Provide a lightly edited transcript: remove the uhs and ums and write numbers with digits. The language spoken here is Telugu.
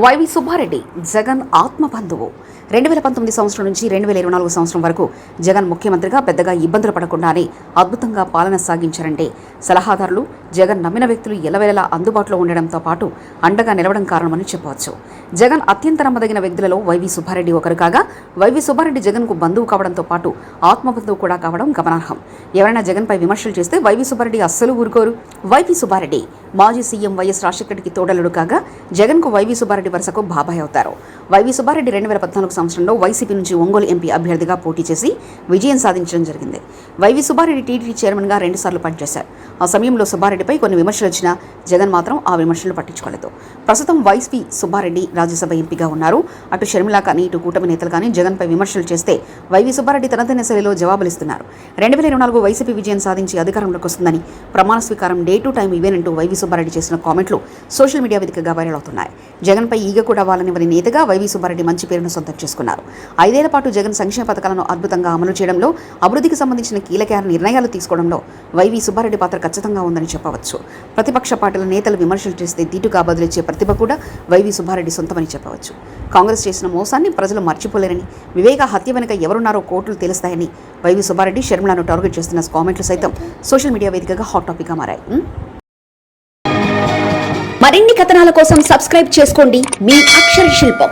వైవి సుబ్బారెడ్డి జగన్ ఆత్మబంధువు. 2019 సంవత్సరం నుంచి 2024 సంవత్సరం వరకు జగన్ ముఖ్యమంత్రిగా పెద్దగా ఇబ్బందులు పడకుండానే అద్భుతంగా పాలన సాగించారంటే సలహాదారులు జగన్ నమ్మిన వ్యక్తులు ఎల్లవేళలా అందుబాటులో ఉండడంతో పాటు అండగా నిలవడం కారణమని చెప్పవచ్చు. జగన్ అత్యంత నమ్మదగిన వ్యక్తులలో వైవి సుబ్బారెడ్డి ఒకరు కాగా, వైవి సుబ్బారెడ్డి జగన్కు బంధువు కావడంతో పాటు ఆత్మబంధువు కూడా కావడం గమనార్హం. ఎవరైనా జగన్పై విమర్శలు చేస్తే వైవి సుబ్బారెడ్డి అస్సలు ఊరుకోరు. వైవి సుబ్బారెడ్డి మాజీ సీఎం వైఎస్ రాజశేఖర్కి తోడలుడు కాగా, జగన్కు వైవి సుబ్బారెడ్డి వరుసకు బాబాయ్ అవుతారు. వైవి సుబ్బారెడ్డి 2014 సంవత్సరంలో వైసీపీ నుంచి ఒంగోలు ఎంపీ అభ్యర్థిగా పోటీ చేసి విజయం సాధించడం జరిగింది. వైవి సుబ్బారెడ్డి టీటీడీ చైర్మన్గా 2 సార్లు పనిచేశారు. ఆ సమయంలో సుబ్బారెడ్డిపై కొన్ని విమర్శలు వచ్చినా జగన్ మాత్రం ఆ విమర్శలు పట్టించుకోలేదు. ప్రస్తుతం వైవి సుబ్బారెడ్డి రాజ్యసభ ఎంపీగా ఉన్నారు. అటు షర్మిల కానీ ఇటు కూటమి నేతలు కానీ జగన్పై విమర్శలు చేస్తే వైవి సుబ్బారెడ్డి తనదైన శైలిలో జవాబులిస్తున్నారు. 2024 వైసీపీ విజయం సాధించి అధికారంలోకి వస్తుందని, ప్రమాణ స్వీకారం డే టు టైం ఇవేనంటూ వైవి సుబ్బారెడ్డి చేసిన కామెంట్లు సోషల్ మీడియా వేదికగా వైరల్ అవుతున్నాయి. జగన్పై ఈగ కూడా వాళ్ళనివ్వని నేతగా వైవి సుబ్బారెడ్డి మంచి పేరును సొంతం చేసుకున్నారు. 5 ఏళ్ల పాటు జగన్ సంక్షేమ పథకాలను అద్భుతంగా అమలు చేయడంలో, అభివృద్ధికి సంబంధించిన కీలక నిర్ణయాలు తీసుకోవడంలో వైవి సుబ్బారెడ్డి పాత్ర ఖచ్చితంగా ఉందని చెప్పవచ్చు. ప్రతిపక్ష పార్టీల నేతలు విమర్శలు చేస్తే దీటుగా బదులిచ్చే ప్రతిభ కూడా వైవి సుబ్బారెడ్డి సొంతమని చెప్పవచ్చు. కాంగ్రెస్ చేసిన మోసాన్ని ప్రజలు మర్చిపోలేరని, వివేక హత్య వెనుక ఎవరున్నారో కోర్టులు తెలుస్తాయని వైవి సుబ్బారెడ్డి షర్మిలను టార్గెట్ చేస్తున్న కామెంట్లు సైతం సోషల్ మీడియా వేదికగా హాట్ టాపిక్గా మారాయి. మరిన్ని కథనాల కోసం సబ్స్క్రైబ్ చేసుకోండి మీ అక్షర శిల్పం.